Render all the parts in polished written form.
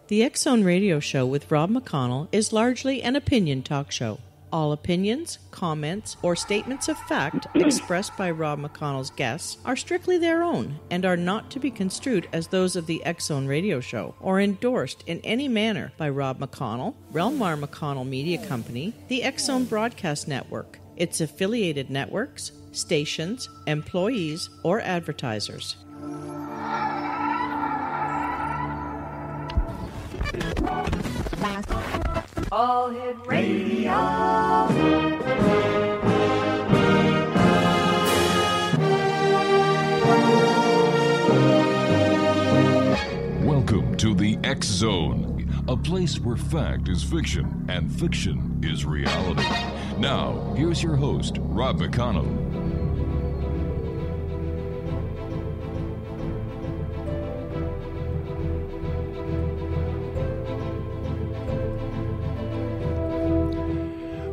The X Zone Radio Show with Rob McConnell is largely an opinion talk show. All opinions, comments, or statements of fact expressed by Rob McConnell's guests are strictly their own and are not to be construed as those of the X Zone Radio Show or endorsed in any manner by Rob McConnell, rel-mar McConnell Media Company, the X Zone Broadcast Network, its affiliated networks, stations, employees, or advertisers. All Hit Radio. Welcome to the X Zone, a place where fact is fiction and fiction is reality. Now, here's your host, Rob McConnell.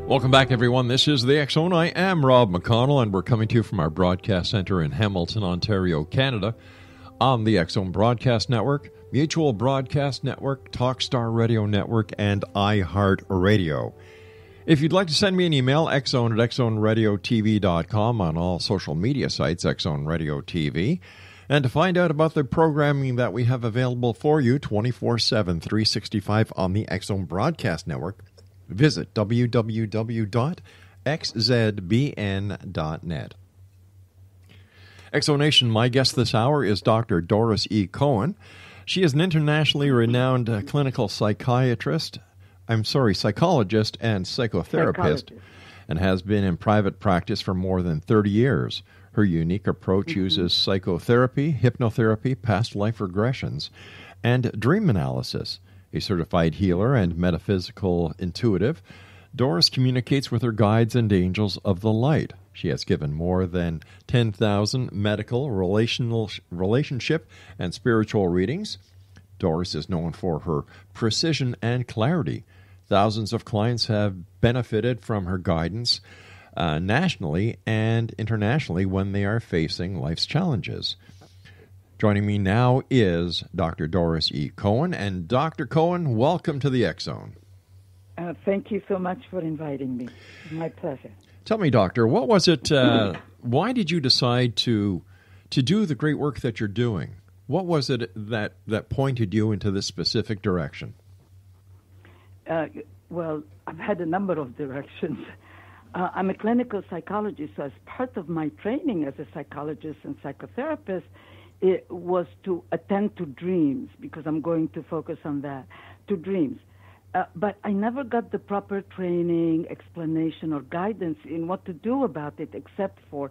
Welcome back, everyone. This is the X Zone. I am Rob McConnell, and we're coming to you from our broadcast center in Hamilton, Ontario, Canada, on the X Zone Broadcast Network, Mutual Broadcast Network, Talkstar Radio Network, and iHeart Radio. If you'd like to send me an email, xzone at xzoneradiotv.com, on all social media sites, X Zone Radio TV, and to find out about the programming that we have available for you 24/7, 365 on the X Zone Broadcast Network, visit www.xzbn.net. Exonation, my guest this hour is Dr. Doris E. Cohen. She is an internationally renowned clinical psychologist and psychotherapist, and has been in private practice for more than 30 years. Her unique approach uses psychotherapy, hypnotherapy, past life regressions, and dream analysis. A certified healer and metaphysical intuitive, Doris communicates with her guides and angels of the light. She has given more than 10,000 medical, relationship, and spiritual readings. Doris is known for her precision and clarity. Thousands of clients have benefited from her guidance nationally and internationally when they are facing life's challenges. Joining me now is Dr. Doris E. Cohen. And Dr. Cohen, welcome to the X Zone. Thank you so much for inviting me. My pleasure. Tell me, Doctor, what was it, why did you decide to do the great work that you're doing? What was it that pointed you into this specific direction? Well, I've had a number of directions. I'm a clinical psychologist, so as part of my training as a psychologist and psychotherapist, it was to attend to dreams, because I'm going to focus on that, to dreams. But I never got the proper training, explanation, or guidance in what to do about it, except for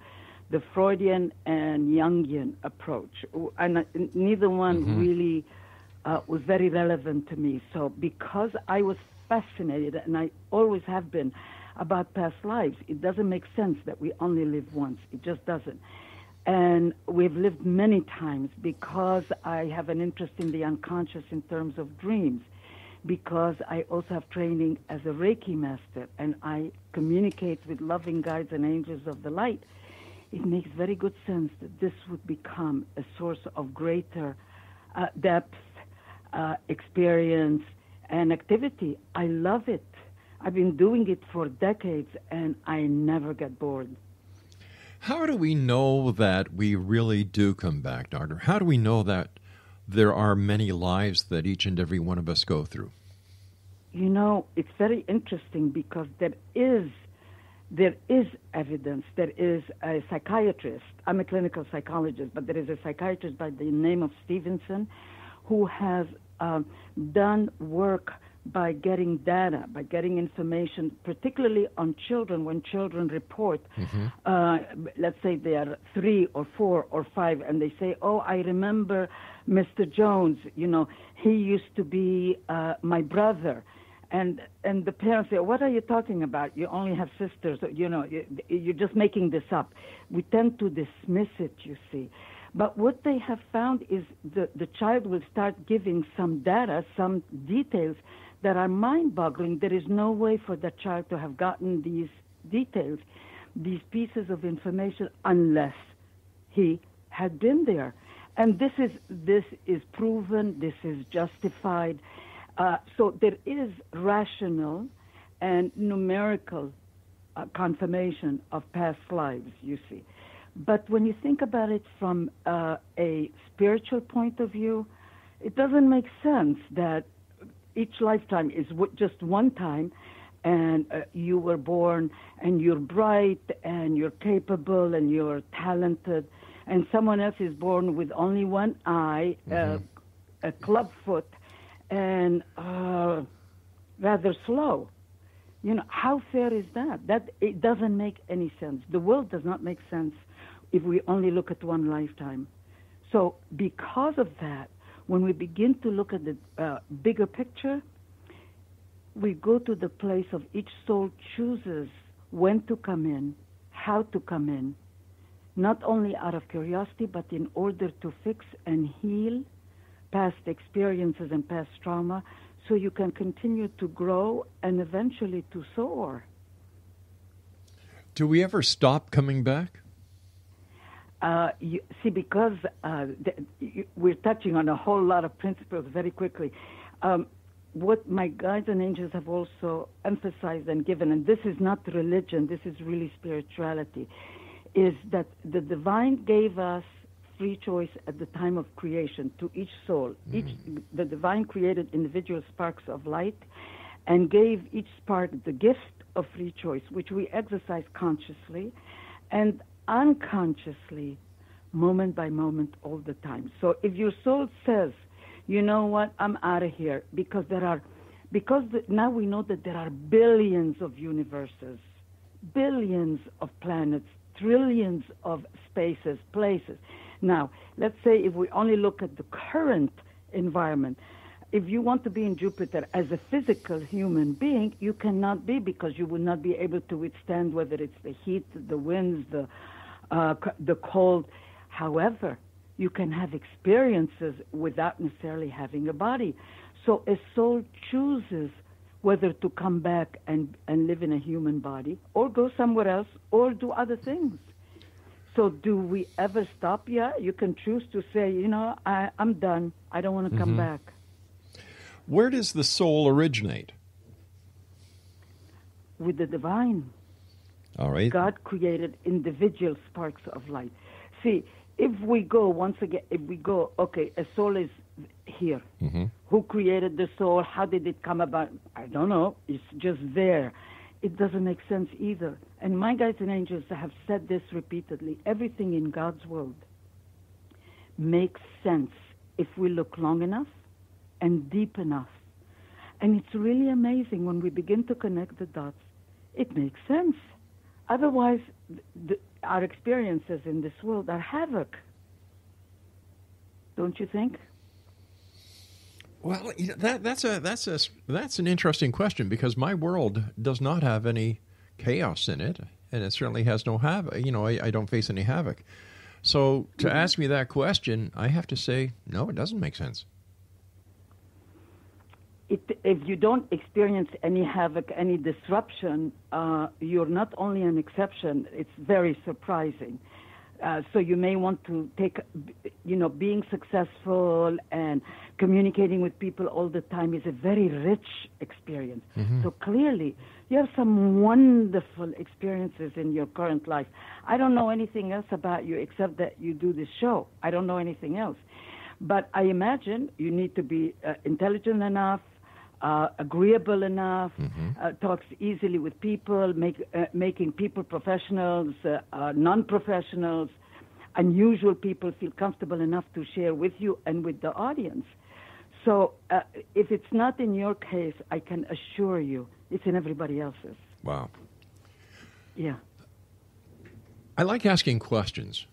the Freudian and Jungian approach. And neither one really was very relevant to me. So because I was fascinated, and I always have been, about past lives, it doesn't make sense that we only live once. It just doesn't. And we've lived many times, because I have an interest in the unconscious in terms of dreams, because I also have training as a Reiki master, and I communicate with loving guides and angels of the light. It makes very good sense that this would become a source of greater depth, experience, and activity. I love it. I've been doing it for decades, and I never get bored. How do we know that we really do come back, Doctor? How do we know that there are many lives that each and every one of us go through? You know, it's very interesting, because there is evidence. There is a psychiatrist. I'm a clinical psychologist, but there is a psychiatrist by the name of Stevenson who has done work by getting data, by getting information, particularly on children. When children report, let's say they are 3 or 4 or 5, and they say, "Oh, I remember Mr. Jones. You know, he used to be my brother." And the parents say, "What are you talking about? You only have sisters. You know, you're just making this up." We tend to dismiss it, you see. But what they have found is the child will start giving some data, some details that are mind-boggling. There is no way for the child to have gotten these details, these pieces of information, unless he had been there. And this is proven, this is justified, So there is rational and numerical confirmation of past lives, you see. But when you think about it from a spiritual point of view, it doesn't make sense that each lifetime is just one time, and you were born, and you're bright, and you're capable, and you're talented, and someone else is born with only one eye, a club foot, and rather slow. You know, how fair is that? That it doesn't make any sense. The world does not make sense if we only look at one lifetime. So because of that, when we begin to look at the bigger picture, we go to the place of each soul chooses when to come in, how to come in, not only out of curiosity, but in order to fix and heal past experiences and past trauma, so you can continue to grow and eventually to soar. Do we ever stop coming back? Because we're touching on a whole lot of principles very quickly. What my guides and angels have also emphasized and given, and this is not religion, this is really spirituality, is that the divine gave us free choice at the time of creation to each soul. The divine created individual sparks of light and gave each spark the gift of free choice, which we exercise consciously and unconsciously, moment by moment, all the time. So if your soul says, you know what, I'm out of here, now we know that there are billions of universes, billions of planets, trillions of spaces, places. Now, let's say if we only look at the current environment, if you want to be in Jupiter as a physical human being, you cannot be, because you will not be able to withstand whether it's the heat, the winds, the cold. However, you can have experiences without necessarily having a body. So a soul chooses whether to come back and live in a human body or go somewhere else or do other things. So do we ever stop? Yeah, you can choose to say, you know, I'm done. I don't want to come back. Where does the soul originate? With the divine. All right. God created individual sparks of light. See, if we go, okay, a soul is here. Who created the soul? How did it come about? I don't know. It's just there. It doesn't make sense either. And my guides and angels have said this repeatedly. Everything in God's world makes sense if we look long enough and deep enough. And it's really amazing when we begin to connect the dots. It makes sense. Otherwise, our experiences in this world are havoc. Don't you think? Well, you know, that's an interesting question, because my world does not have any chaos in it, and it certainly has no havoc. You know, I don't face any havoc. So to ask me that question, I have to say, no, it doesn't make sense. If you don't experience any havoc, any disruption, you're not only an exception, it's very surprising. So you may want to take, you know, being successful and communicating with people all the time is a very rich experience. So clearly, you have some wonderful experiences in your current life. I don't know anything else about you except that you do this show. I don't know anything else. But I imagine you need to be intelligent enough, agreeable enough, talks easily with people, making people professionals, non-professionals, unusual people feel comfortable enough to share with you and with the audience. So if it's not in your case, I can assure you it's in everybody else's. Wow. Yeah. I like asking questions,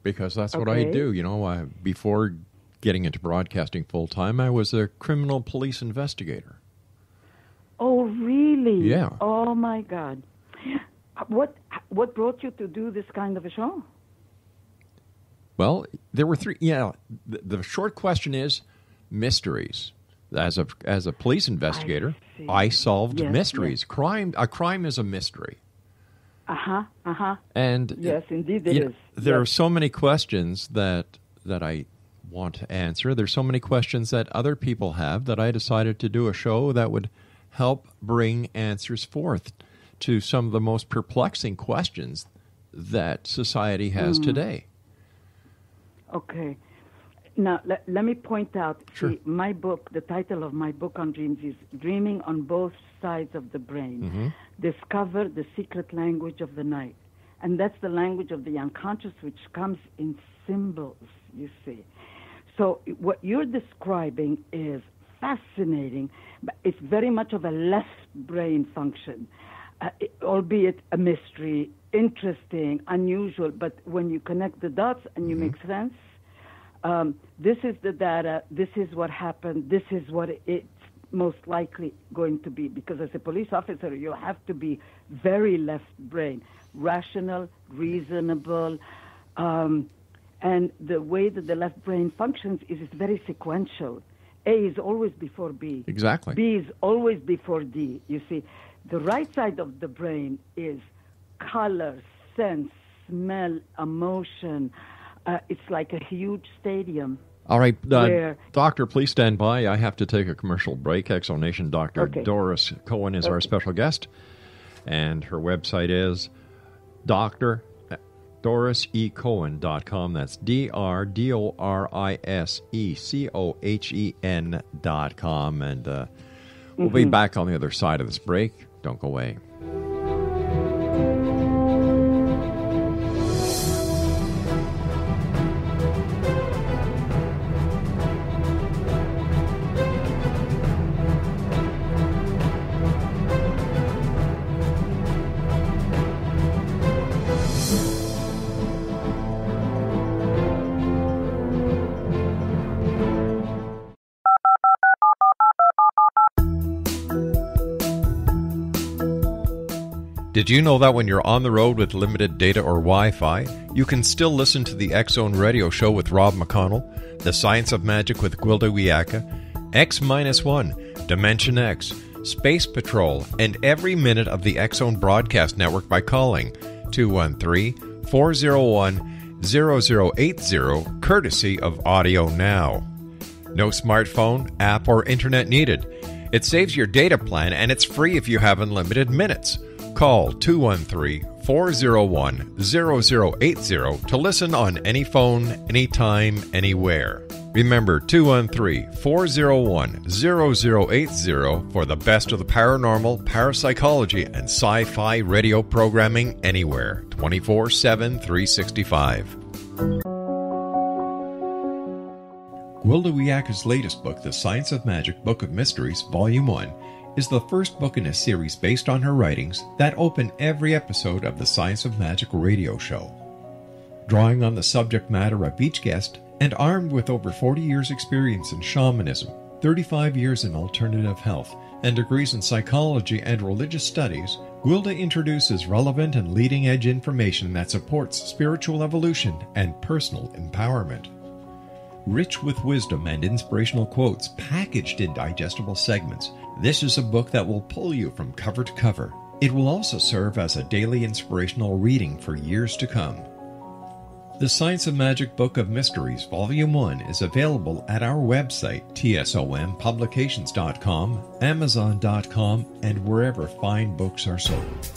because that's what I do. You know, before getting into broadcasting full-time, I was a criminal police investigator. Oh, really? Yeah. Oh, my God. What brought you to do this kind of a show? Well, there were three. Yeah, the short question is mysteries. As a police investigator, I solved mysteries. Yes. A crime is a mystery. And yes, indeed it is. There are so many questions that I want to answer. There's so many questions that other people have that I decided to do a show that would help bring answers forth to some of the most perplexing questions that society has today. Okay. Now, let me point out, Sure. see, my book, the title of my book on dreams is Dreaming on Both Sides of the Brain. Discover the secret language of the night. And that's the language of the unconscious, which comes in symbols, you see. So what you're describing is fascinating, but it's very much of a left brain function, albeit a mystery, interesting, unusual, but when you connect the dots and you make sense, this is the data, this is what happened, this is what it's most likely going to be. Because as a police officer, you have to be very left brain, rational, reasonable, and the way that the left brain functions is it's very sequential. A is always before B. Exactly. B is always before D. You see, the right side of the brain is color, sense, smell, emotion. It's like a huge stadium. All right, where- Doctor, please stand by. I have to take a commercial break. Exonation Dr. Okay. Doris Cohen is our special guest, and her website is DrDorisECohen.com. That's DrDorisECohen.com. And we'll be back on the other side of this break. Don't go away. Did you know that when you're on the road with limited data or Wi-Fi, you can still listen to the X-Zone Radio Show with Rob McConnell, The Science of Magic with Gwilda Wiyaka, X-1, Dimension X, Space Patrol, and every minute of the X-Zone Broadcast Network by calling 213-401-0080, courtesy of Audio Now. No smartphone, app, or internet needed. It saves your data plan, and it's free if you have unlimited minutes. Call 213-401-0080 to listen on any phone, anytime, anywhere. Remember, 213-401-0080 for the best of the paranormal, parapsychology, and sci-fi radio programming anywhere, 24/7, 365. Gwilda Wiyaka's latest book, The Science of Magic, Book of Mysteries, Volume 1, is the first book in a series based on her writings that open every episode of the Science of Magic radio show. Drawing on the subject matter of each guest, and armed with over 40 years' experience in shamanism, 35 years in alternative health, and degrees in psychology and religious studies, Gwilda introduces relevant and leading-edge information that supports spiritual evolution and personal empowerment. Rich with wisdom and inspirational quotes packaged in digestible segments, this is a book that will pull you from cover to cover. It will also serve as a daily inspirational reading for years to come. The Science of Magic Book of Mysteries, Volume 1 is available at our website, tsompublications.com, amazon.com, and wherever fine books are sold.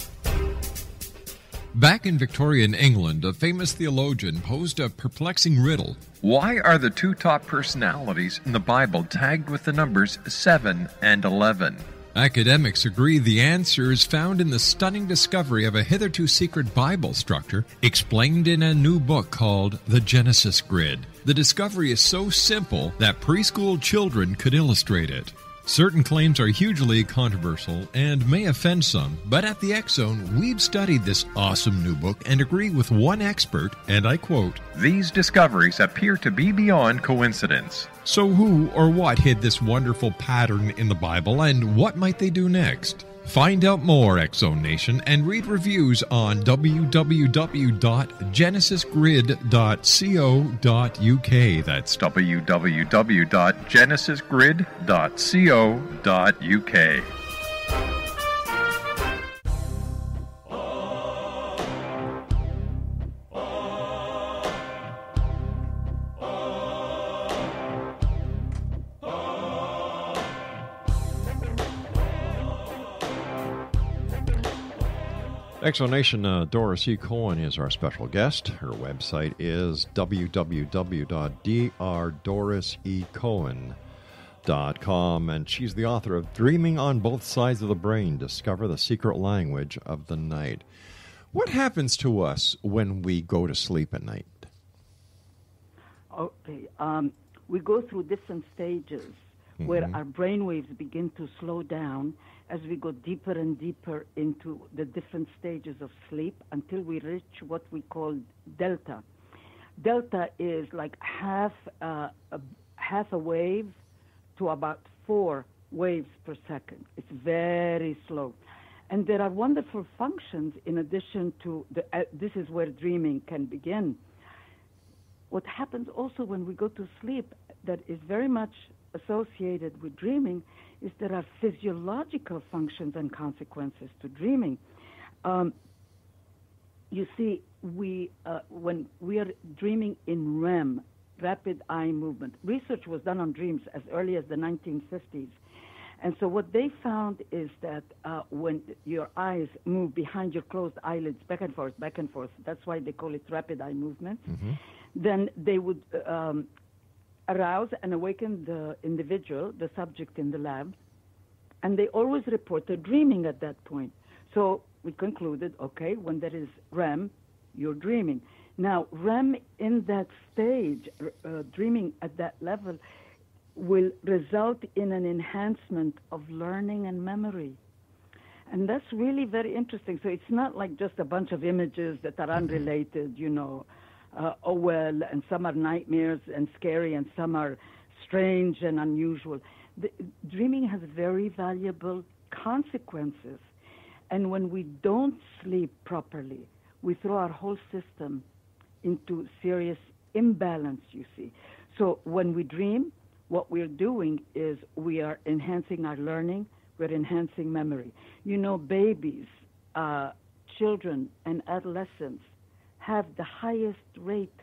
Back in Victorian England, a famous theologian posed a perplexing riddle. Why are the two top personalities in the Bible tagged with the numbers 7 and 11? Academics agree the answer is found in the stunning discovery of a hitherto secret Bible structure explained in a new book called The Genesis Grid. The discovery is so simple that preschool children could illustrate it. Certain claims are hugely controversial and may offend some, but at the X-Zone, we've studied this awesome new book and agree with one expert, and I quote, "These discoveries appear to be beyond coincidence." So who or what hid this wonderful pattern in the Bible, and what might they do next? Find out more, X-Zone Nation, and read reviews on www.genesisgrid.co.uk. That's www.genesisgrid.co.uk. Exonation Doris E. Cohen is our special guest. Her website is www.drdorisecohen.com, and she's the author of Dreaming on Both Sides of the Brain, Discover the Secret Language of the Night. What happens to us when we go to sleep at night? Okay, we go through different stages where our brain waves begin to slow down as we go deeper and deeper into the different stages of sleep until we reach what we call delta. Delta is like half a wave to about 4 waves per second. It's very slow. And there are wonderful functions in addition to this is where dreaming can begin. What happens also when we go to sleep that is very much associated with dreaming is there are physiological functions and consequences to dreaming. You see, when we are dreaming in REM, rapid eye movement, research was done on dreams as early as the 1950s. And so what they found is that when your eyes move behind your closed eyelids back and forth, that's why they call it rapid eye movement, then they would arouse and awaken the individual, the subject in the lab, and they always reported dreaming at that point. So we concluded, okay, when there is REM, you're dreaming. Now, REM in that stage, dreaming at that level, will result in an enhancement of learning and memory. And that's really very interesting. So it's not like just a bunch of images that are unrelated, and some are nightmares and scary, and some are strange and unusual. Dreaming has very valuable consequences. And when we don't sleep properly, we throw our whole system into serious imbalance, you see. So when we dream, what we're doing is we are enhancing our learning, we're enhancing memory. Babies, children, and adolescents have the highest rate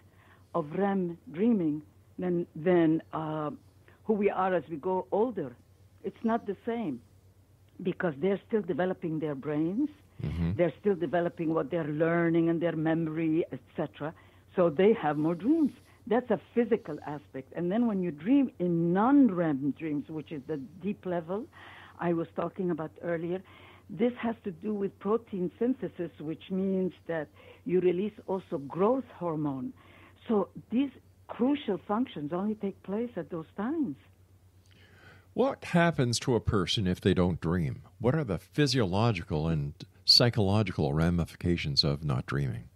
of REM dreaming than who we are as we go older. It's not the same because they're still developing their brains. They're still developing what they're learning and their memory, etc. So they have more dreams. That's a physical aspect. And then when you dream in non-REM dreams, which is the deep level I was talking about earlier, this has to do with protein synthesis, which means that you release also growth hormone. So these crucial functions only take place at those times. What happens to a person if they don't dream? What are the physiological and psychological ramifications of not dreaming?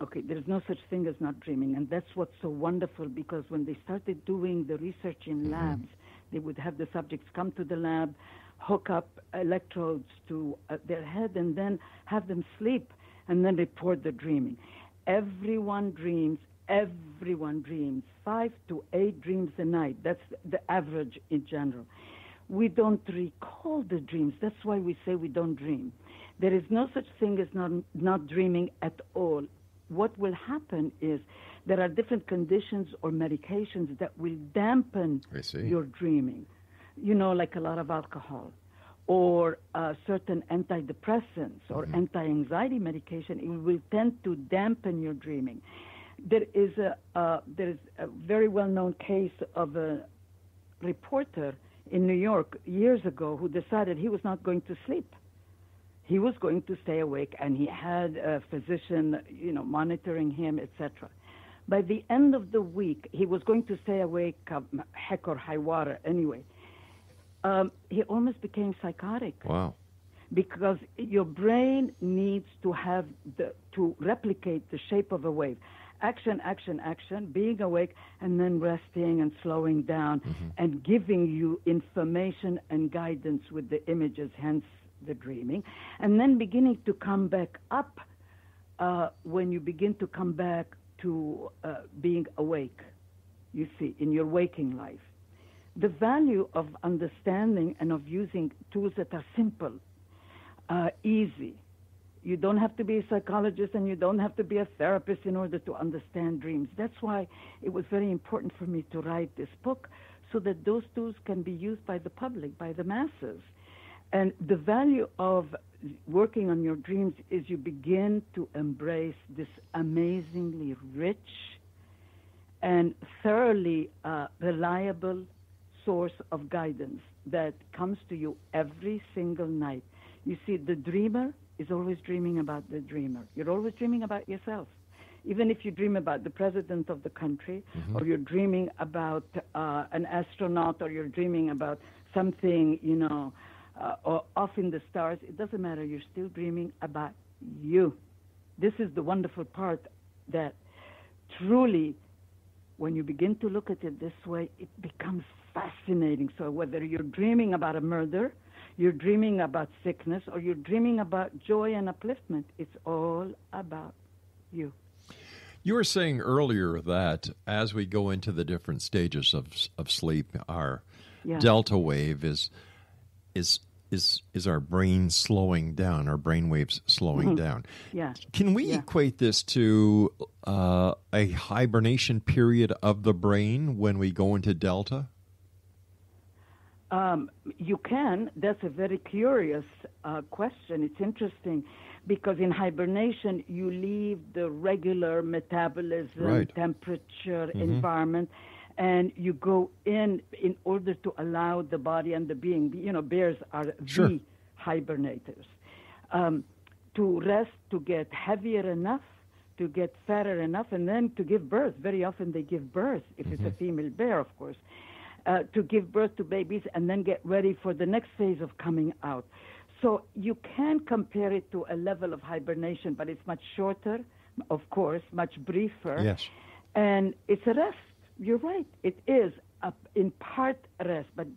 Okay, there's no such thing as not dreaming, and that's what's so wonderful, because when they started doing the research in labs, they would have the subjects come to the lab, hook up electrodes to their head, and then have them sleep, and then report the dreaming. Everyone dreams 5 to 8 dreams a night. That's the average in general. We don't recall the dreams. That's why we say we don't dream. There is no such thing as not dreaming at all. What will happen is there are different conditions or medications that will dampen your dreaming. Like a lot of alcohol or certain antidepressants or anti-anxiety medication. It will tend to dampen your dreaming. There is a very well-known case of a reporter in New York years ago who decided he was not going to sleep. He was going to stay awake, and he had a physician, monitoring him, etc. By the end of the week, he was going to stay awake, heck or high water anyway. He almost became psychotic. Wow. Because your brain needs to have to replicate the shape of a wave. Action, action, action, being awake, and then resting and slowing down and giving you information and guidance with the images, hence the dreaming, and then beginning to come back up when you begin to come back to being awake, you see, in your waking life. The value of understanding and of using tools that are simple, easy. You don't have to be a psychologist and you don't have to be a therapist in order to understand dreams. That's why it was very important for me to write this book, so that those tools can be used by the public, by the masses. And the value of working on your dreams is you begin to embrace this amazingly rich and thoroughly reliable source of guidance that comes to you every single night. You see, the dreamer is always dreaming about the dreamer. You're always dreaming about yourself. Even if you dream about the president of the country, or you're dreaming about an astronaut, or you're dreaming about something, or off in the stars, it doesn't matter. You're still dreaming about you. This is the wonderful part, that truly, when you begin to look at it this way, it becomes fascinating. So whether you're dreaming about a murder, you're dreaming about sickness, or you're dreaming about joy and upliftment, it's all about you. You were saying earlier that as we go into the different stages of sleep, our delta wave is our brain slowing down, our brain waves slowing down. Yeah. Can we equate this to a hibernation period of the brain when we go into delta? You can. That's a very curious question. It's interesting because in hibernation, you leave the regular metabolism, temperature, environment, and you go in order to allow the body and the being, bears are the hibernators, to rest, to get heavier enough, to get fatter enough, and then to give birth. Very often they give birth, if it's a female bear, of course, to give birth to babies and then get ready for the next phase of coming out. So you can compare it to a level of hibernation, but it's much shorter, of course, much briefer. Yes. And it's a rest. You're right. It is in part rest, but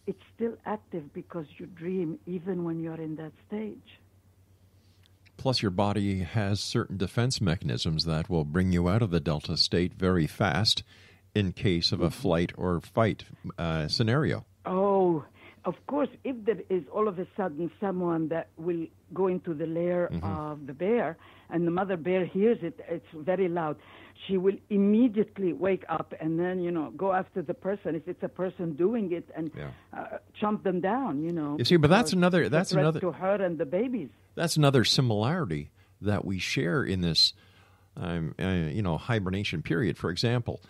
it's still active because you dream even when you're in that stage. Plus, your body has certain defense mechanisms that will bring you out of the delta state very fast in case of a flight or fight scenario. Oh, of course, if there is all of a sudden someone that will go into the lair of the bear and the mother bear hears it, it's very loud, she will immediately wake up and then, go after the person, if it's a person doing it, and chomp them down, You see, but that's another to her and the babies. That's another similarity that we share in this, hibernation period. For example,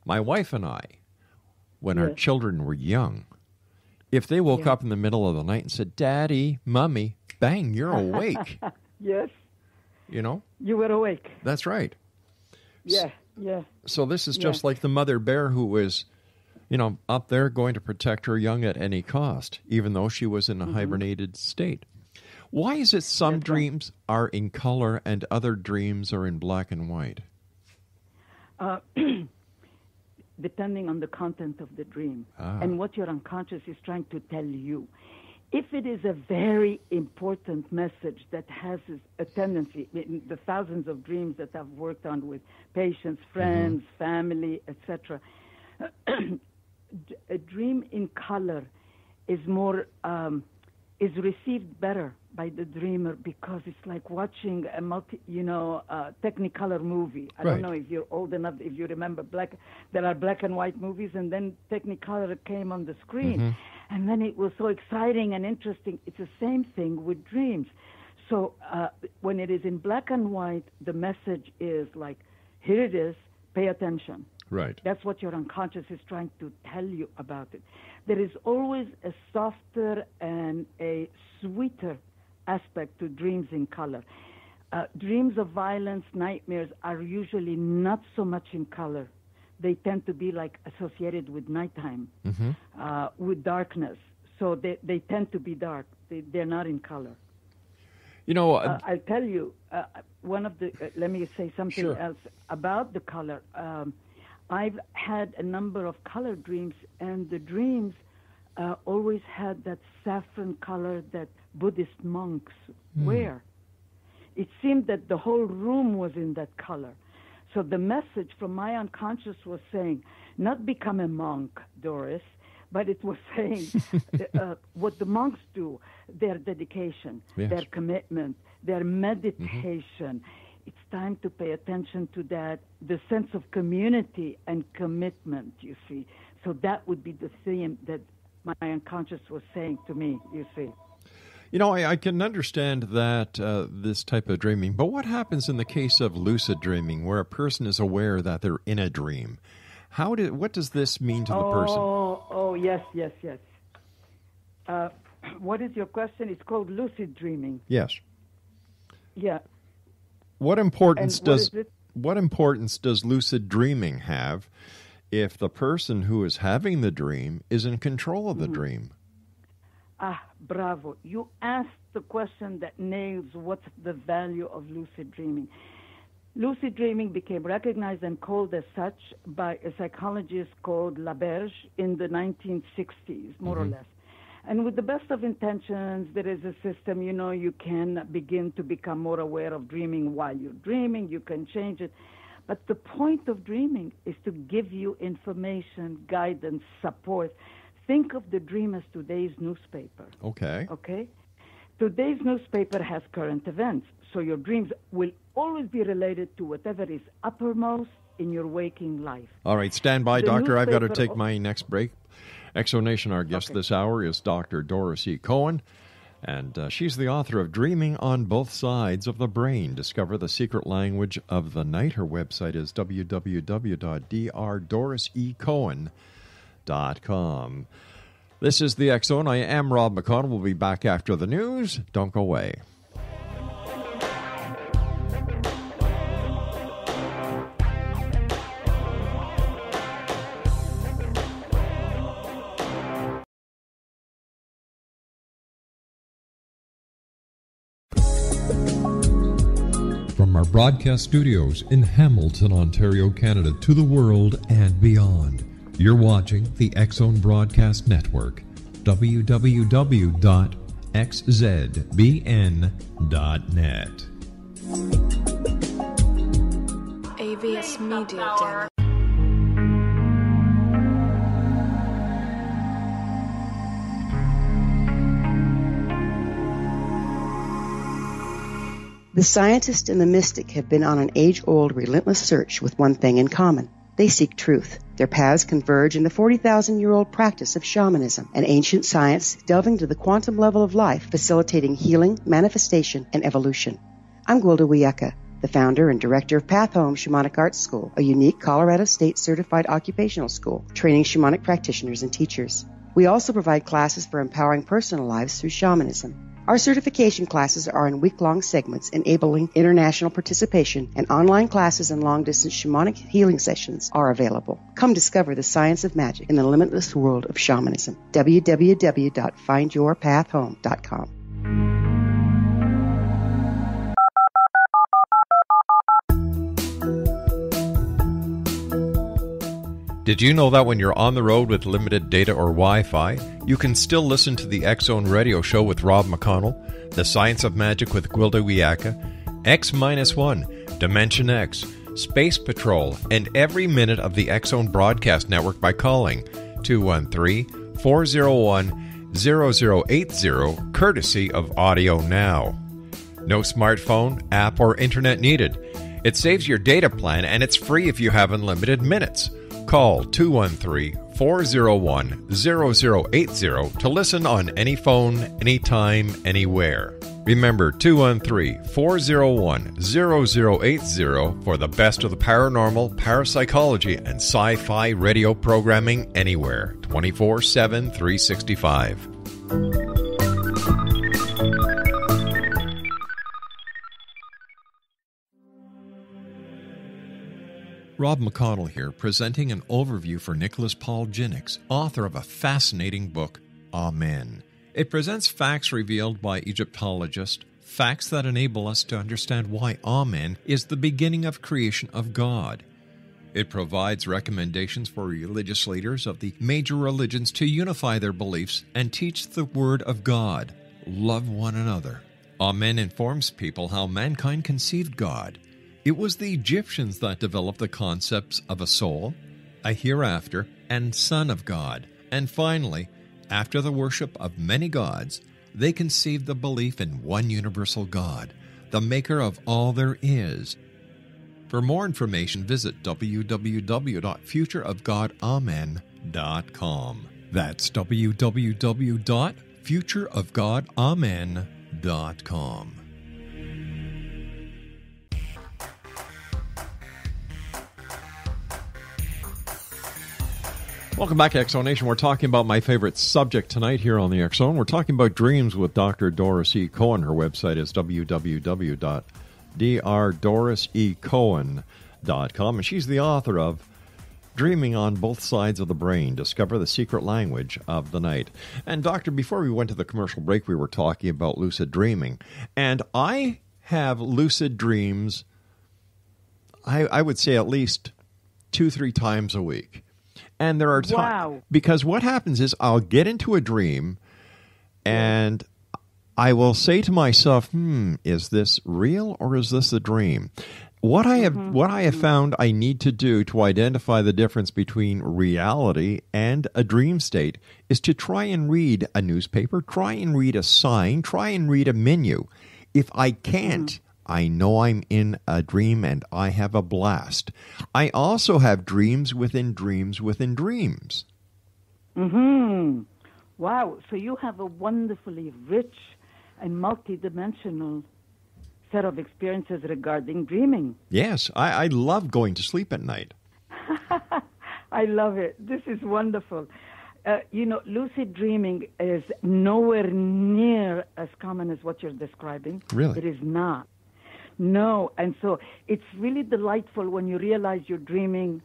my wife and I, when our children were young, if they woke up in the middle of the night and said, "Daddy, Mommy," bang, you're awake. Yes. You were awake. That's right. Yeah. So this is just like the mother bear who was, up there going to protect her young at any cost, even though she was in a hibernated state. Why is it some dreams are in color and other dreams are in black and white? Depending on the content of the dream and what your unconscious is trying to tell you. If it is a very important message that has a tendency, in the thousands of dreams that I've worked on with patients, friends, family, etc., a dream in color is more is received better by the dreamer because it's like watching a Technicolor movie. I don't know if you're old enough, if you remember there are black and white movies, and then Technicolor came on the screen. And then it was so exciting and interesting. It's the same thing with dreams. So when it is in black and white, the message is like, here it is, pay attention. Right. That's what your unconscious is trying to tell you about it. There is always a softer and a sweeter aspect to dreams in color. Dreams of violence, nightmares are usually not so much in color. They tend to be like associated with nighttime, with darkness. So they tend to be dark. They're not in color. I'll tell you, let me say something else about the color. I've had a number of color dreams, and the dreams always had that saffron color that Buddhist monks wear. It seemed that the whole room was in that color. So the message from my unconscious was saying, not become a monk, Doris, but it was saying what the monks do, their dedication, their commitment, their meditation. It's time to pay attention to that, the sense of community and commitment, you see. So that would be the theme that my unconscious was saying to me, you see. You know, I can understand that, this type of dreaming, but what happens in the case of lucid dreaming where a person is aware that they're in a dream? What does this mean to the person? Yes. What is your question? It's called lucid dreaming. Yes. Yeah. What importance does lucid dreaming have if the person who is having the dream is in control of the dream? Bravo. You asked the question that nails what's the value of lucid dreaming. Lucid dreaming became recognized and called as such by a psychologist called Laberge in the 1960s, more or less. And with the best of intentions, there is a system, you can begin to become more aware of dreaming while you're dreaming. You can change it. But the point of dreaming is to give you information, guidance, support. Think of the dream as today's newspaper. Okay. Today's newspaper has current events, so your dreams will always be related to whatever is uppermost in your waking life. All right, stand by, Doctor. I've got to take my next break. Exonation, our guest this hour is Dr. Doris E. Cohen, and she's the author of Dreaming on Both Sides of the Brain. Discover the secret language of the night. Her website is www.drdorisecohen.com. This is the X Zone. I am Rob McConnell. We'll be back after the news. Don't go away. From our broadcast studios in Hamilton, Ontario, Canada, to the world and beyond. You're watching the X Zone Broadcast Network, www.xzbn.net. AVS Media Demo. The scientist and the mystic have been on an age-old, relentless search with one thing in common. They seek truth. Their paths converge in the 40,000-year-old practice of shamanism, an ancient science delving to the quantum level of life, facilitating healing, manifestation, and evolution. I'm Gwilda Wiyaka, the founder and director of Path Home Shamanic Arts School, a unique Colorado State-certified occupational school, training shamanic practitioners and teachers. We also provide classes for empowering personal lives through shamanism. Our certification classes are in week-long segments enabling international participation, and online classes and long-distance shamanic healing sessions are available. Come discover the science of magic in the limitless world of shamanism. www.findyourpathhome.com. Did you know that when you're on the road with limited data or Wi-Fi, you can still listen to the X Zone radio show with Rob McConnell, The Science of Magic with Gwilda Wiyaka, X-1, Dimension X, Space Patrol, and every minute of the X Zone broadcast network by calling 213-401-0080, courtesy of Audio Now. No smartphone, app, or internet needed. It saves your data plan, and it's free if you have unlimited minutes. Call 213-401-0080 to listen on any phone, anytime, anywhere. Remember, 213-401-0080 for the best of the paranormal, parapsychology, and sci-fi radio programming anywhere, 24/7, 365. Rob McConnell here, presenting an overview for Nicholas Paul Jennings, author of a fascinating book, Amen. It presents facts revealed by Egyptologists, facts that enable us to understand why Amen is the beginning of creation of God. It provides recommendations for religious leaders of the major religions to unify their beliefs and teach the Word of God. Love one another. Amen informs people how mankind conceived God. It was the Egyptians that developed the concepts of a soul, a hereafter, and Son of God. And finally, after the worship of many gods, they conceived the belief in one universal God, the maker of all there is. For more information, visit www.futureofgodamen.com. That's www.futureofgodamen.com. Welcome back to X Zone Nation. We're talking about my favorite subject tonight here on the X Zone. We're talking about dreams with Dr. Doris E. Cohen. Her website is www.drdorisecohen.com. And she's the author of Dreaming on Both Sides of the Brain, Discover the Secret Language of the Night. And Doctor, before we went to the commercial break, we were talking about lucid dreaming. And I have lucid dreams, I would say at least 2-3 times a week. And there are times, wow. Because what happens is I'll get into a dream and I will say to myself, is this real or is this a dream? What I have found I need to do to identify the difference between reality and a dream state is to try and read a newspaper, try and read a sign, try and read a menu. If I can't, I know I'm in a dream and I have a blast. I also have dreams within dreams within dreams. Wow. So you have a wonderfully rich and multidimensional set of experiences regarding dreaming. Yes. I love going to sleep at night. I love it. This is wonderful. Lucid dreaming is nowhere near as common as what you're describing. Really? It is not. No, and so it's really delightful when you realize you're dreaming,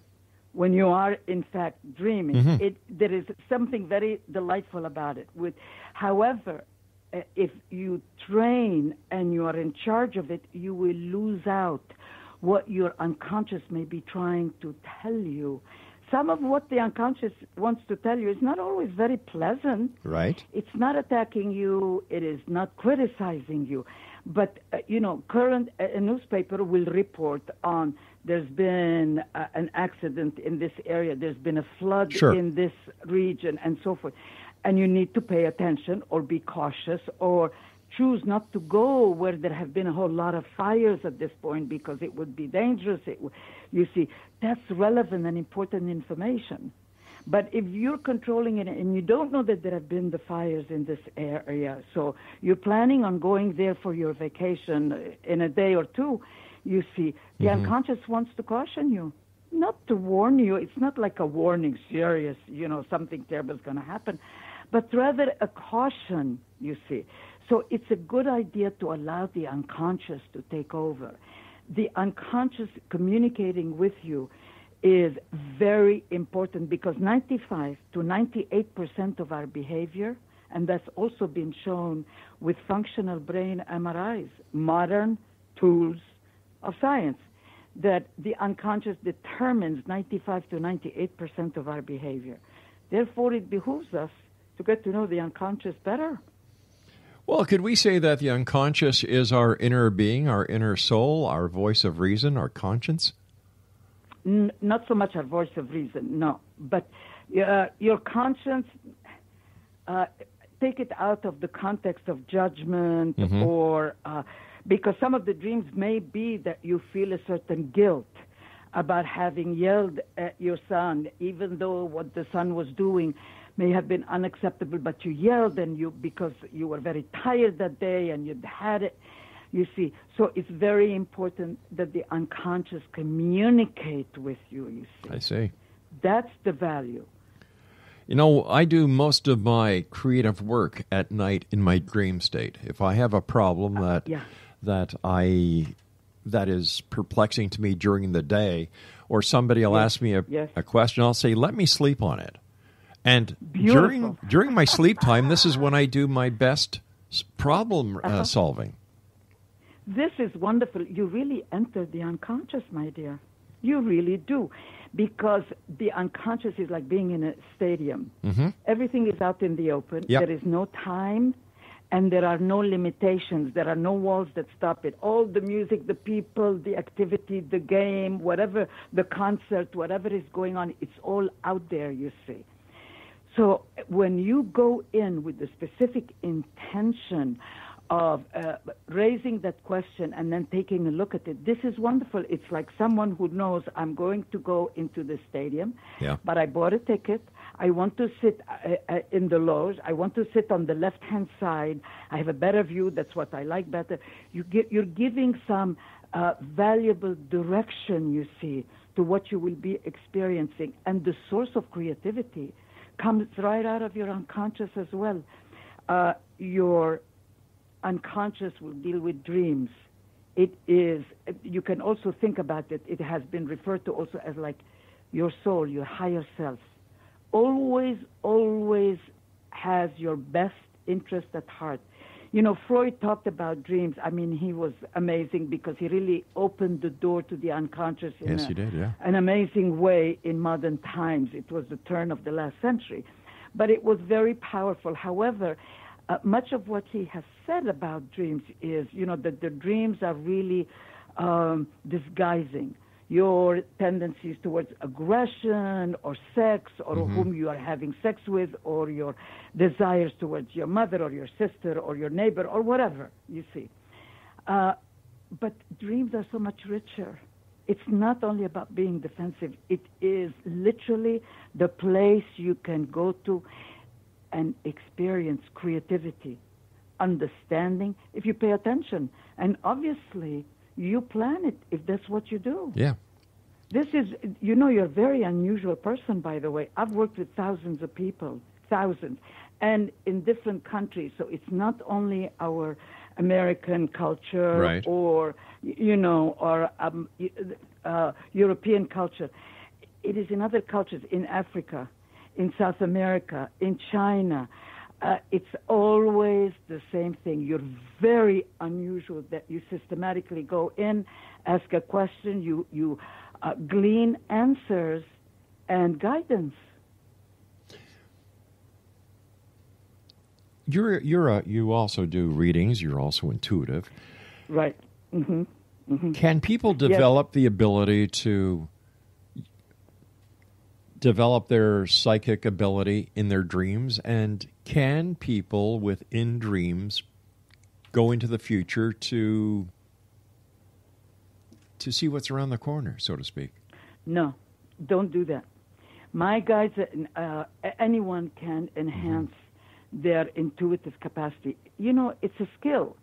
when you are in fact dreaming. There is something very delightful about it. However, if you train and you are in charge of it, you will lose out what your unconscious may be trying to tell you. Some of what the unconscious wants to tell you is not always very pleasant. Right. It's not attacking you. It is not criticizing you. But, current a newspaper will report on there's been an accident in this area, there's been a flood in this region, and so forth. And you need to pay attention or be cautious or choose not to go where there have been a whole lot of fires at this point because it would be dangerous. You see, that's relevant and important information. But if you're controlling it and you don't know that there have been the fires in this area, so you're planning on going there for your vacation in a day or two, you see, the unconscious wants to caution you, not to warn you. It's not like a warning, serious, something terrible is going to happen, but rather a caution, you see. So it's a good idea to allow the unconscious to take over. The unconscious communicating with you is very important because 95 to 98% of our behavior, and that's also been shown with functional brain MRIs, modern tools of science, that the unconscious determines 95 to 98% of our behavior. Therefore, it behooves us to get to know the unconscious better. Well, could we say that the unconscious is our inner being, our inner soul, our voice of reason, our conscience? Not so much our voice of reason, no. But your conscience, take it out of the context of judgment or because some of the dreams may be that you feel a certain guilt about having yelled at your son, even though what the son was doing may have been unacceptable, but you yelled because you were very tired that day and you'd had it. You see, so it's very important that the unconscious communicate with you, you see. I see. That's the value. I do most of my creative work at night in my dream state. If I have a problem that is perplexing to me during the day, or somebody will ask me a question, I'll say, let me sleep on it. And during my sleep time, this is when I do my best problem solving. This is wonderful. You really enter the unconscious, my dear. You really do. Because the unconscious is like being in a stadium. Everything is out in the open. There is no time, and there are no limitations. There are no walls that stop it. All the music, the people, the activity, the game, whatever, the concert, whatever is going on, it's all out there, you see. So when you go in with the specific intention of raising that question and then taking a look at it, this is wonderful. It's like someone who knows I'm going to go into the stadium, but I bought a ticket. I want to sit in the loge. I want to sit on the left-hand side. I have a better view. That's what I like better. You're giving some valuable direction, you see, to what you will be experiencing. And the source of creativity comes right out of your unconscious as well. Your unconscious will deal with dreams. It is, you can also think about it, it has been referred to also as like your soul, your higher self. Always has your best interest at heart. You know, Freud talked about dreams. I mean, he was amazing because he really opened the door to the unconscious in Yes, he did, yeah. an amazing way in modern times. It was the turn of the last century. But it was very powerful. However, much of what he has said about dreams is, you know, that the dreams are really disguising your tendencies towards aggression or sex or whom you are having sex with, or your desires towards your mother or your sister or your neighbor or whatever, you see. But dreams are so much richer. It's not only about being defensive. It is literally the place you can go to and experience creativity, understanding, if you pay attention. And obviously, you plan it if that's what you do. Yeah. This is, you know, you're a very unusual person, by the way. I've worked with thousands of people, thousands, and in different countries. So it's not only our American culture Right. or, you know, or European culture. It is in other cultures, in Africa, in South America, in China. It's always the same thing. You're very unusual that you systematically go in, ask a question, you glean answers and guidance. You also do readings. You're also intuitive. Right. Mm-hmm. Mm-hmm. Can people develop the ability to develop their psychic ability in their dreams? And can people within dreams go into the future to see what's around the corner, so to speak? No, don't do that. My guides, anyone can enhance their intuitive capacity. You know, it's a skill.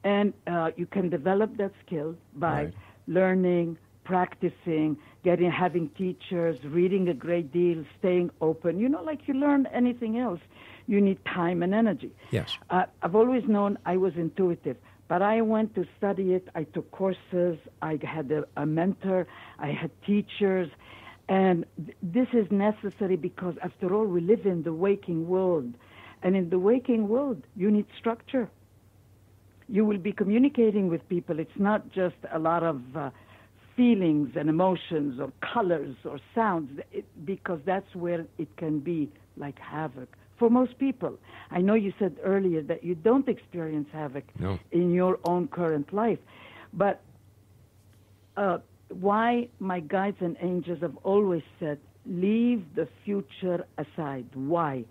And you can develop that skill by learning, practicing, having teachers, reading a great deal, staying open. You know, like you learn anything else, you need time and energy. Yes. I've always known I was intuitive, but I went to study it. I took courses. I had a mentor. I had teachers. And this is necessary because, after all, we live in the waking world. And in the waking world, you need structure. You will be communicating with people. It's not just a lot of feelings and emotions or colors or sounds, because that's where it can be like havoc for most people. I know you said earlier that you don't experience havoc in your own current life, but why my guides and angels have always said, leave the future aside. Why?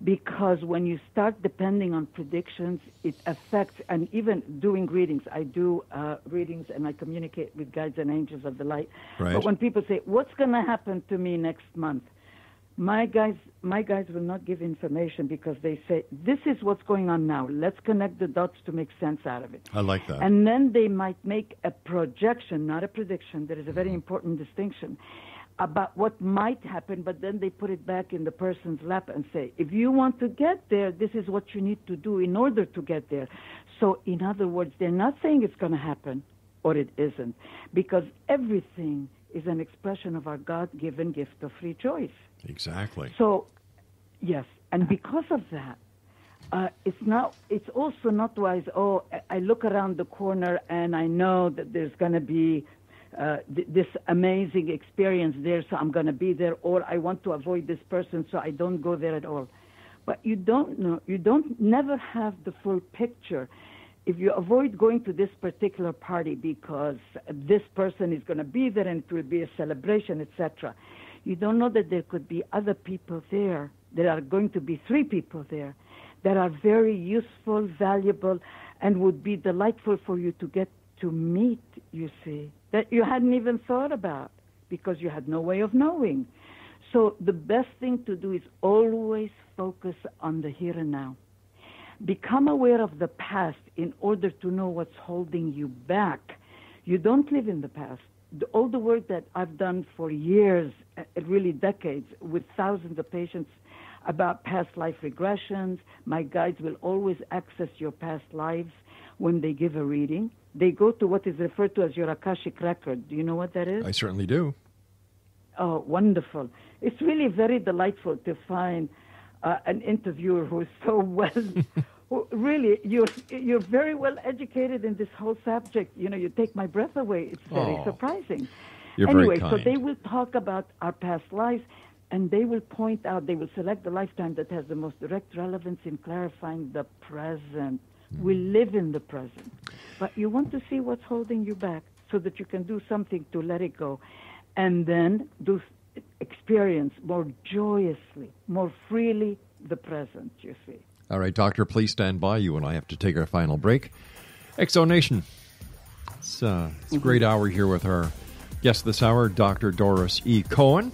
Because when you start depending on predictions, it affects, and even doing readings, I do readings and I communicate with guides and angels of the light. Right. But when people say, what's going to happen to me next month? My guides will not give information, because they say, this is what's going on now. Let's connect the dots to make sense out of it. I like that. And then they might make a projection, not a prediction. There is a very important distinction about what might happen, but then they put it back in the person's lap and say, if you want to get there, this is what you need to do in order to get there. So in other words, they're not saying it's going to happen or it isn't, because everything is an expression of our God-given gift of free choice. Exactly. So, yes, and because of that, it's also not wise, I look around the corner and I know that there's going to be this amazing experience there, so I'm going to be there, or I want to avoid this person, so I don't go there at all. But you don't know. You never have the full picture. If you avoid going to this particular party because this person is going to be there and it will be a celebration, etc., you don't know that there could be other people there. There are going to be 3 people there that are very useful, valuable, and would be delightful for you to get to meet, you see, that you hadn't even thought about because you had no way of knowing. So the best thing to do is always focus on the here and now. Become aware of the past in order to know what's holding you back. You don't live in the past. All the work that I've done for years, really decades, with thousands of patients about past life regressions, my guides will always access your past lives when they give a reading. They go to what is referred to as your Akashic record. Do you know what that is? I certainly do. Oh, wonderful. It's really very delightful to find an interviewer who is so well, really, you're very well educated in this whole subject. You know, you take my breath away. It's very surprising. You're anyway, very kind. So they will talk about our past lives, and they will point out, they will select the lifetime that has the most direct relevance in clarifying the present. We live in the present. But you want to see what's holding you back so that you can do something to let it go. And then experience more joyously, more freely the present, you see. All right, Doctor, please stand by. You and I have to take our final break. Exonation. It's a great hour here with our guest this hour, Dr. Doris E. Cohen.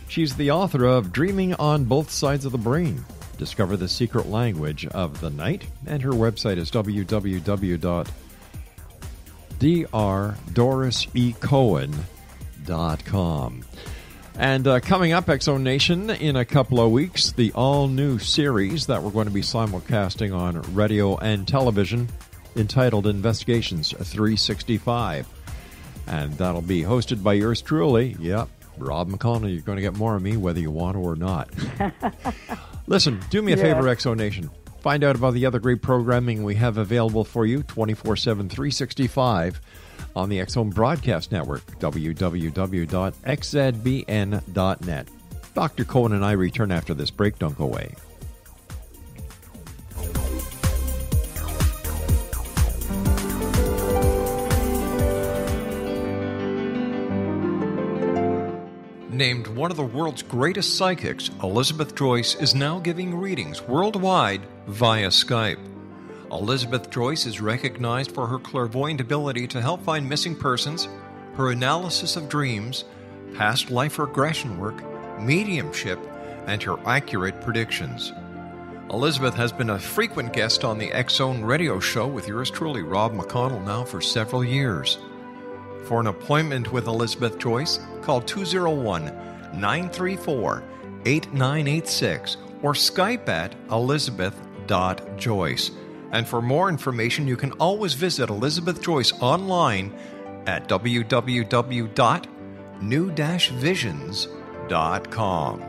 She's the author of Dreaming on Both Sides of the Brain. Discover the secret language of the night. And her website is www.drdorisecohen.com. And coming up, Exonation, in a couple of weeks, the all-new series that we're going to be simulcasting on radio and television entitled Investigations 365. And that'll be hosted by yours truly. Yep, Rob McConnell. You're going to get more of me whether you want to or not. Listen, do me a favor, Exonation. Find out about the other great programming we have available for you 24/7, 365 on the X-Zone Broadcast Network, www.xzbn.net. Dr. Cohen and I return after this break. Don't go away. Named one of the world's greatest psychics, Elizabeth Joyce is now giving readings worldwide via Skype. Elizabeth Joyce is recognized for her clairvoyant ability to help find missing persons, her analysis of dreams, past life regression work, mediumship, and her accurate predictions. Elizabeth has been a frequent guest on the X-Zone radio show with yours truly, Rob McConnell, now for several years. For an appointment with Elizabeth Joyce, call 201-934-8986 or Skype at elizabeth.joyce. And for more information, you can always visit Elizabeth Joyce online at www.new-visions.com.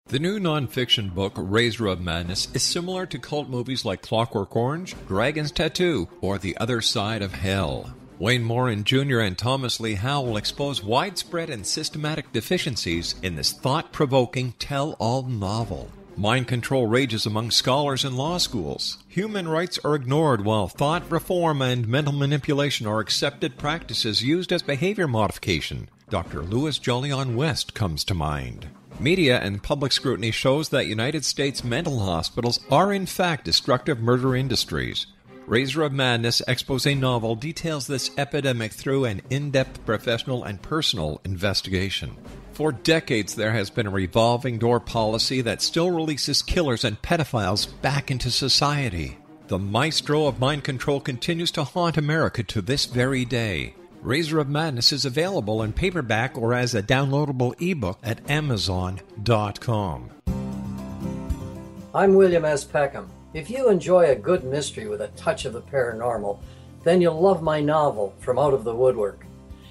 The new nonfiction book, Razor of Madness, is similar to cult movies like Clockwork Orange, Dragon's Tattoo, or The Other Side of Hell. Wayne Morin Jr. and Thomas Lee Howell will expose widespread and systematic deficiencies in this thought-provoking tell-all novel. Mind control rages among scholars in law schools. Human rights are ignored while thought reform and mental manipulation are accepted practices used as behavior modification. Dr. Louis Jolyon West comes to mind. Media and public scrutiny shows that United States mental hospitals are in fact destructive murder industries. Razor of Madness expose novel details this epidemic through an in-depth professional and personal investigation. For decades, there has been a revolving door policy that still releases killers and pedophiles back into society. The maestro of mind control continues to haunt America to this very day. Razor of Madness is available in paperback or as a downloadable ebook at Amazon.com. I'm William S. Peckham. If you enjoy a good mystery with a touch of the paranormal, then you'll love my novel, From Out of the Woodwork.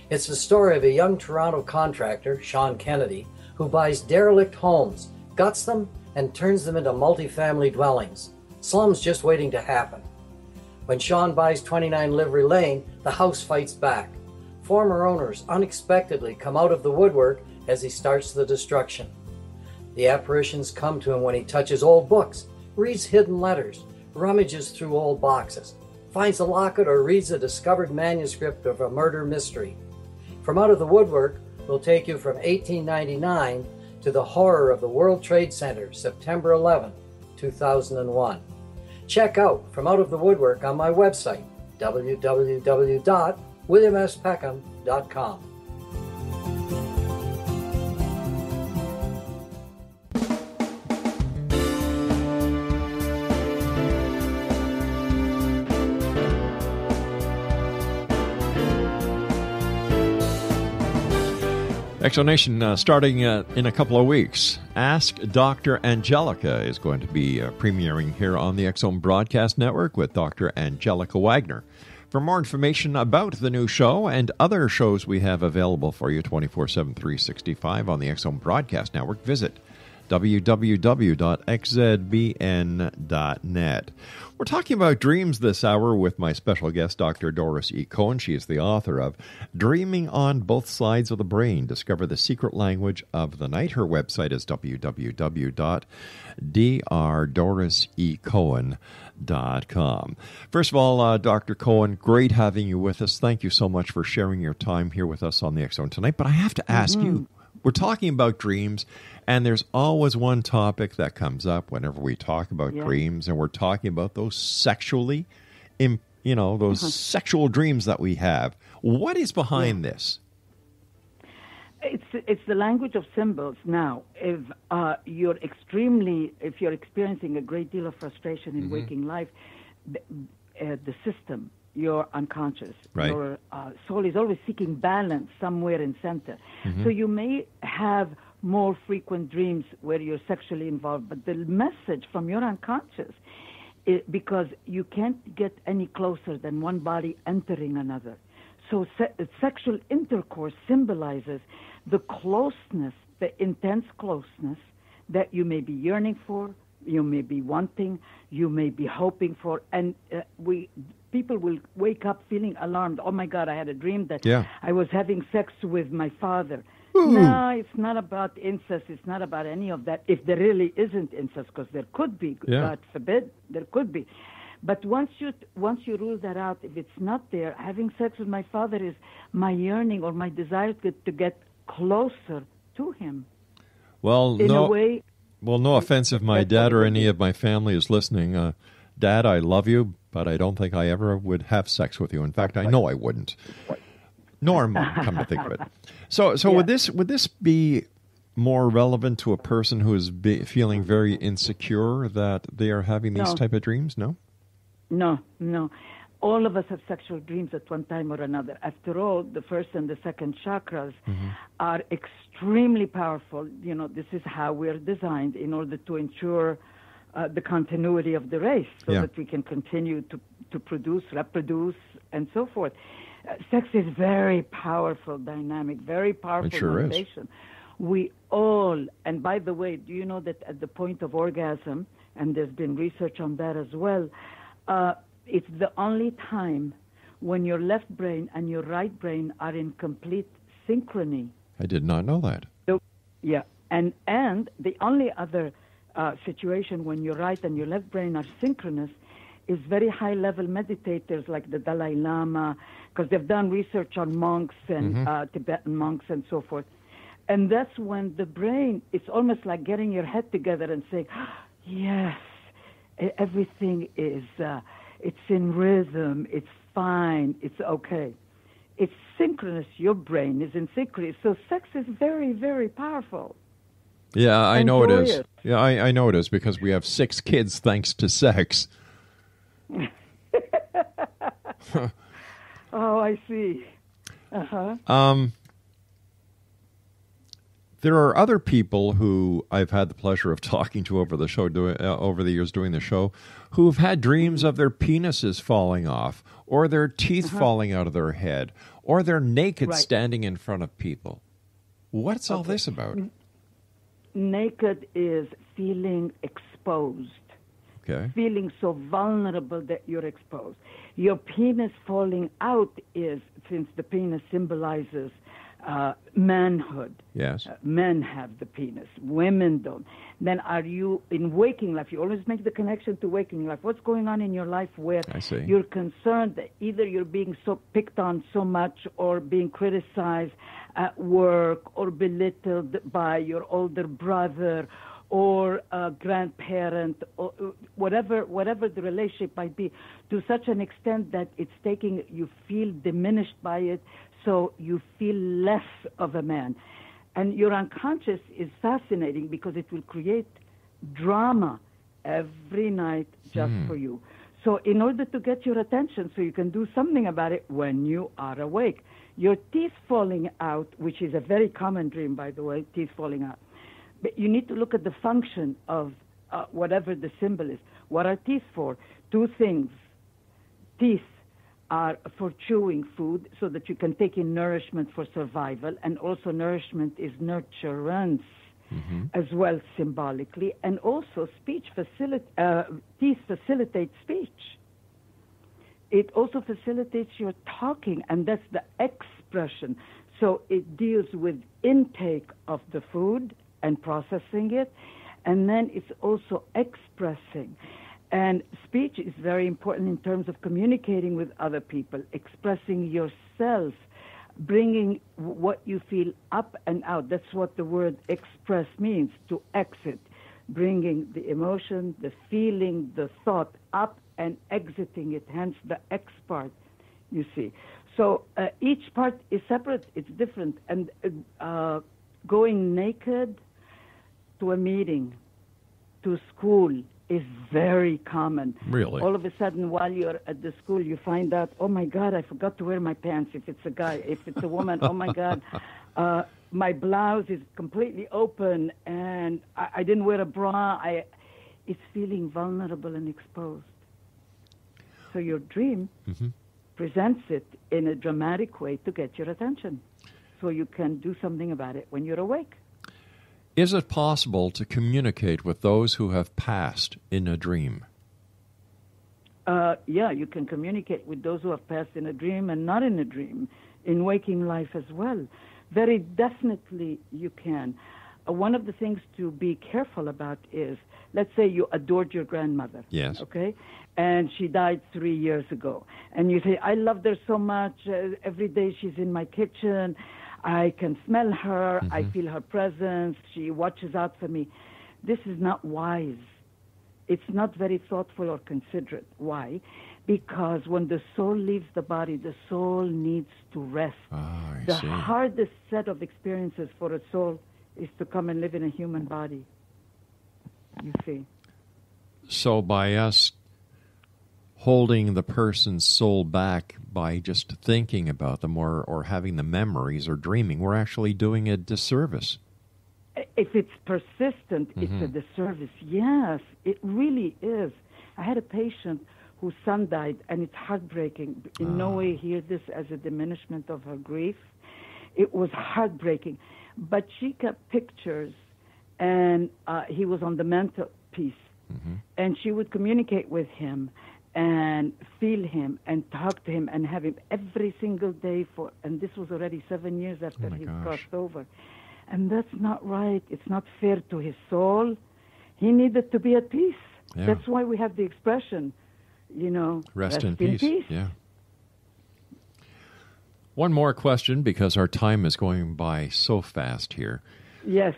It's the story of a young Toronto contractor, Sean Kennedy, who buys derelict homes, guts them, and turns them into multifamily dwellings. Slums just waiting to happen. When Sean buys 29 Livery Lane, the house fights back. Former owners unexpectedly come out of the woodwork as he starts the destruction. The apparitions come to him when he touches old books, reads hidden letters, rummages through old boxes, finds a locket, or reads a discovered manuscript of a murder mystery. From Out of the Woodwork will take you from 1899 to the horror of the World Trade Center, September 11, 2001. check out From Out of the Woodwork on my website, www.williamspeckham.com. Exonation starting in a couple of weeks. Ask Dr. Angelica is going to be premiering here on the X Zone Broadcast Network with Dr. Angelica Wagner. For more information about the new show and other shows we have available for you 24/7, 365 on the X Zone Broadcast Network, visit www.xzbn.net. We're talking about dreams this hour with my special guest, Dr. Doris E. Cohen. She is the author of Dreaming on Both Sides of the Brain, Discover the Secret Language of the Night. Her website is www.drdorisecohen.com. First of all, Dr. Cohen, great having you with us. Thank you so much for sharing your time here with us on the X Zone tonight. But I have to ask you, we're talking about dreams, and there's always one topic that comes up whenever we talk about dreams, and we're talking about those sexually, sexual dreams that we have. What is behind this? It's the language of symbols. Now, if you're experiencing a great deal of frustration in waking life, the system, your unconscious, your soul is always seeking balance somewhere in center. So you may have more frequent dreams where you're sexually involved, but the message from your unconscious, because you can't get any closer than one body entering another. So sexual intercourse symbolizes the closeness, the intense closeness that you may be yearning for, you may be wanting, you may be hoping for, and people will wake up feeling alarmed. Oh my God, I had a dream that I was having sex with my father. No, it's not about incest. It's not about any of that. If there really isn't incest, because there could be, God forbid, there could be. But once you rule that out, if it's not there, having sex with my father is my yearning or my desire to get closer to him. Well, no offense if my dad or any of my family is listening. Dad, I love you, but I don't think I ever would have sex with you. In fact, I know I wouldn't. Nor Mom, come to think of it. So would this be more relevant to a person who is feeling very insecure that they are having these type of dreams? No? No. All of us have sexual dreams at one time or another. After all, the first and the second chakras are extremely powerful. You know, this is how we're designed in order to ensure the continuity of the race so that we can continue to produce, reproduce, and so forth. Sex is very powerful dynamic, very powerful motivation. We all, and by the way, do you know that at the point of orgasm, and there's been research on that as well, it's the only time when your left brain and your right brain are in complete synchrony. I did not know that. So, and the only other situation when your right and your left brain are synchronous is very high-level meditators like the Dalai Lama, because they've done research on monks and Tibetan monks and so forth. And that's when the brain, it's almost like getting your head together and saying, yes, everything is, it's in rhythm, it's fine, it's okay. It's synchronous. Your brain is in synchrony. So sex is very, very powerful. Yeah, I know it is. Yeah, I know it is because we have 6 kids thanks to sex. Oh, I see. There are other people who I've had the pleasure of talking to over the show, over the years doing the show, who have had dreams of their penises falling off, or their teeth falling out of their head, or they're naked standing in front of people. What's all this about? Naked is feeling exposed. Okay. Feeling so vulnerable that you're exposed. Your penis falling out is, since the penis symbolizes manhood. Yes. Men have the penis. Women don't. Then are you, in waking life, you always make the connection to waking life. What's going on in your life where you're concerned that either you're being so picked on so much or being criticized at work or belittled by your older brother or a grandparent, or whatever the relationship might be, to such an extent that you feel diminished by it, so you feel less of a man. And your unconscious is fascinating because it will create drama every night just for you. So in order to get your attention so you can do something about it when you are awake, your teeth falling out, which is a very common dream, by the way, teeth falling out. But you need to look at the function of whatever the symbol is. What are teeth for? Two things. Teeth are for chewing food so that you can take in nourishment for survival, and also nourishment is nurturance as well, symbolically, and also teeth facilitate speech. It also facilitates your talking, and that's the expression. So it deals with intake of the food and processing it, and then it's also expressing. And speech is very important in terms of communicating with other people, expressing yourself, bringing what you feel up and out. That's what the word express means, to exit, bringing the emotion, the feeling, the thought up and exiting it, hence the X part, you see. So each part is separate, it's different. And going naked to a meeting, to school, is very common. Really? All of a sudden, while you're at the school, you find out, oh my God, I forgot to wear my pants. If it's a guy, if it's a woman, oh my God, my blouse is completely open and I didn't wear a bra. It's feeling vulnerable and exposed. So your dream presents it in a dramatic way to get your attention, so you can do something about it when you're awake. Is it possible to communicate with those who have passed in a dream? Yeah, you can communicate with those who have passed in a dream and not in a dream, in waking life as well. Very definitely you can. One of the things to be careful about is, let's say you adored your grandmother. Yes. Okay? And she died 3 years ago. And you say, I loved her so much. Every day she's in my kitchen. I can smell her. I feel her presence. She watches out for me. This is not wise. It's not very thoughtful or considerate. Why? Because when the soul leaves the body, the soul needs to rest. The hardest set of experiences for a soul is to come and live in a human body. You see. So by us holding the person's soul back by just thinking about them or having the memories or dreaming, we're actually doing a disservice. If it's persistent, it's a disservice. Yes, it really is. I had a patient whose son died, and it's heartbreaking. In no way hear this as a diminishment of her grief. It was heartbreaking. But she kept pictures, and he was on the mantelpiece, and she would communicate with him and feel him and talk to him and have him every single day and this was already 7 years after he crossed over. And that's not right. It's not fair to his soul. He needed to be at peace. Yeah. That's why we have the expression, rest in peace. Yeah. One more question, because our time is going by so fast here. Yes.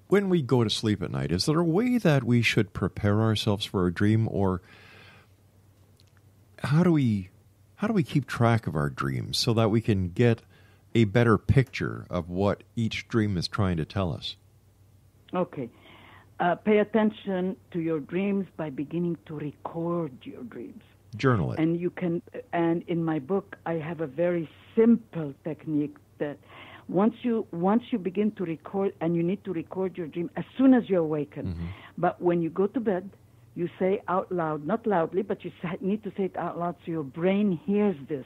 When we go to sleep at night, is there a way that we should prepare ourselves for a dream, or how do we keep track of our dreams so that we can get a better picture of what each dream is trying to tell us? Okay. Pay attention to your dreams by beginning to record your dreams. Journal it. And in my book, I have a very simple technique that once you begin to record, and you need to record your dream as soon as you awaken. But when you go to bed, you say out loud, not loudly, but you need to say it out loud so your brain hears this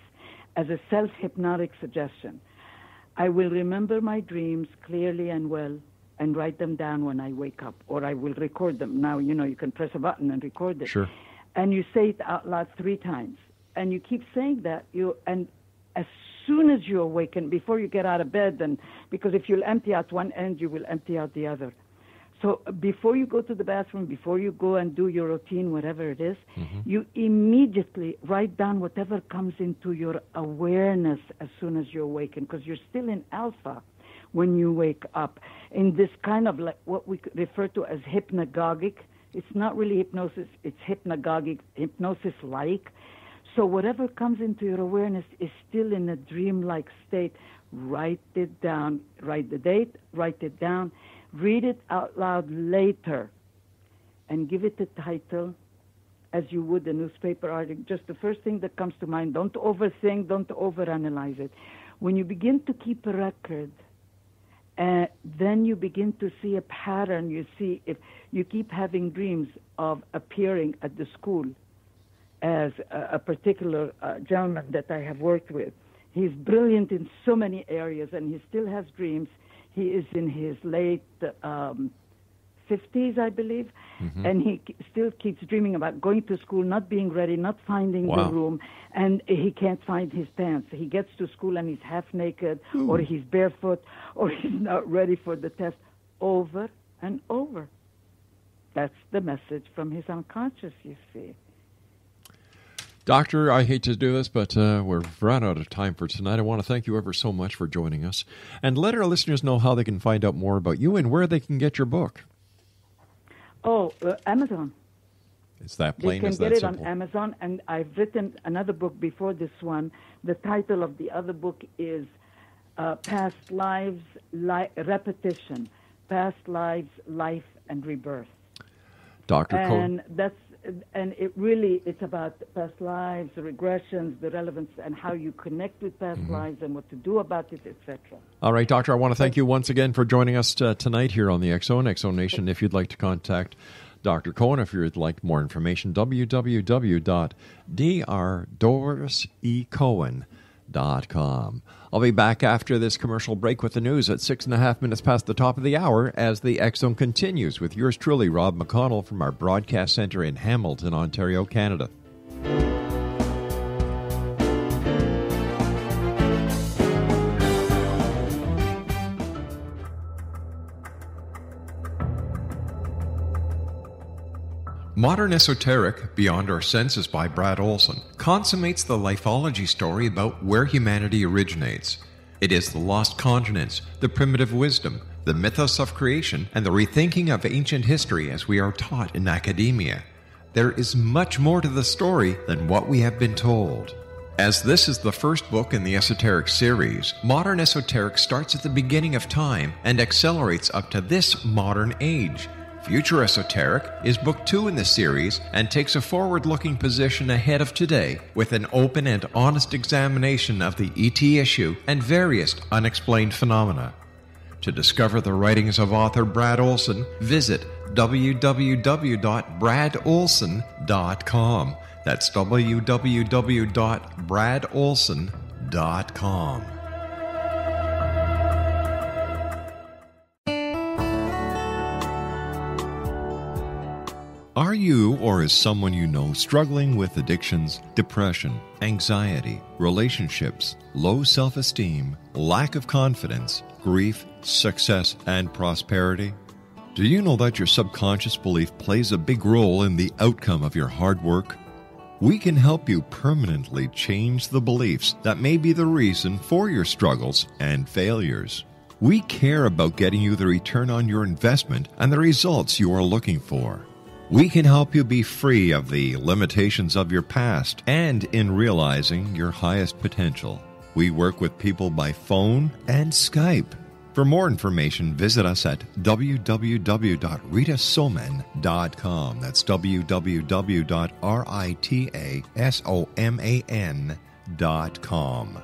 as a self-hypnotic suggestion. I will remember my dreams clearly and well and write them down when I wake up, or I will record them. Now, you can press a button and record it. Sure. And you say it out loud 3 times. And you keep saying that. And as soon as you awaken, before you get out of bed, because if you'll empty out one end, you will empty out the other. So before you go to the bathroom, before you go and do your routine, whatever it is, you immediately write down whatever comes into your awareness as soon as you awaken, because you're still in alpha. when you wake up. In this kind of like what we refer to as hypnagogic. It's not really hypnosis, it's hypnagogic, hypnosis-like. So whatever comes into your awareness is still in a dreamlike state. Write it down, write the date, write it down, read it out loud later, and give it a title as you would a newspaper article. Just the first thing that comes to mind. Don't overthink, don't overanalyze it. When you begin to keep a record, then you begin to see a pattern. You see if you keep having dreams of appearing at the school as a particular gentleman that I have worked with. He's brilliant in so many areas, and he still has dreams. He is in his late 50s, I believe, and he still keeps dreaming about going to school, not being ready, not finding the room, and he can't find his pants. He gets to school and he's half naked, or he's barefoot, or he's not ready for the test, over and over. That's the message from his unconscious, you see. Doctor, I hate to do this, but we're run out of time for tonight. I want to thank you ever so much for joining us. And let our listeners know how they can find out more about you and where they can get your book. Oh, Amazon. It's that plain as that simple. They can get it simple. on Amazon, and I've written another book before this one. The title of the other book is Past Lives, Repetition, Past Lives, Life, and Rebirth. Dr. Cohen. And it's about past lives, the regressions, the relevance, and how you connect with past lives and what to do about it, etc. All right, Doctor, I want to thank you once again for joining us tonight here on the X-Zone Nation. If you'd like to contact Dr. Cohen, if you'd like more information, www.drdorisecohen.com. I'll be back after this commercial break with the news at 6.5 minutes past the top of the hour as the X-Zone continues with yours truly, Rob McConnell, from our broadcast center in Hamilton, Ontario, Canada. Modern Esoteric, Beyond Our Senses by Brad Olson, consummates the lifeology story about where humanity originates. It is the lost continents, the primitive wisdom, the mythos of creation, and the rethinking of ancient history as we are taught in academia. There is much more to the story than what we have been told. As this is the first book in the Esoteric series, Modern Esoteric starts at the beginning of time and accelerates up to this modern age. Future Esoteric is book 2 in the series and takes a forward-looking position ahead of today with an open and honest examination of the ET issue and various unexplained phenomena. To discover the writings of author Brad Olson, visit www.bradolson.com. That's www.bradolson.com. Are you or is someone you know struggling with addictions, depression, anxiety, relationships, low self-esteem, lack of confidence, grief, success, and prosperity? Do you know that your subconscious belief plays a big role in the outcome of your hard work? We can help you permanently change the beliefs that may be the reason for your struggles and failures. We care about getting you the return on your investment and the results you are looking for. We can help you be free of the limitations of your past and in realizing your highest potential. We work with people by phone and Skype. For more information, visit us at www.ritasoman.com. That's www.ritasoman.com.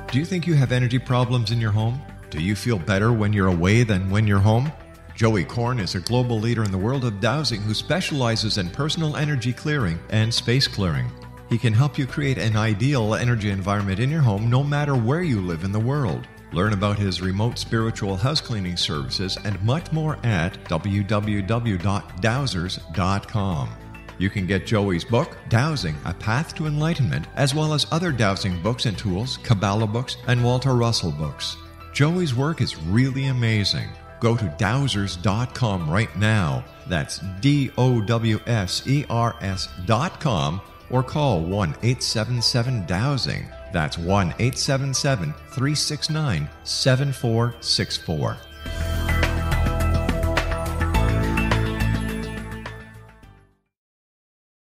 Do you think you have energy problems in your home? Do you feel better when you're away than when you're home? Joey Korn is a global leader in the world of dowsing who specializes in personal energy clearing and space clearing. He can help you create an ideal energy environment in your home no matter where you live in the world. Learn about his remote spiritual house cleaning services and much more at www.dowsers.com. You can get Joey's book, Dowsing, A Path to Enlightenment, as well as other dowsing books and tools, Kabbalah books, and Walter Russell books. Joey's work is really amazing. Go to dowsers.com right now. That's DOWSERS.com, or call 1-877-DOWSING. That's 1-877-369-7464.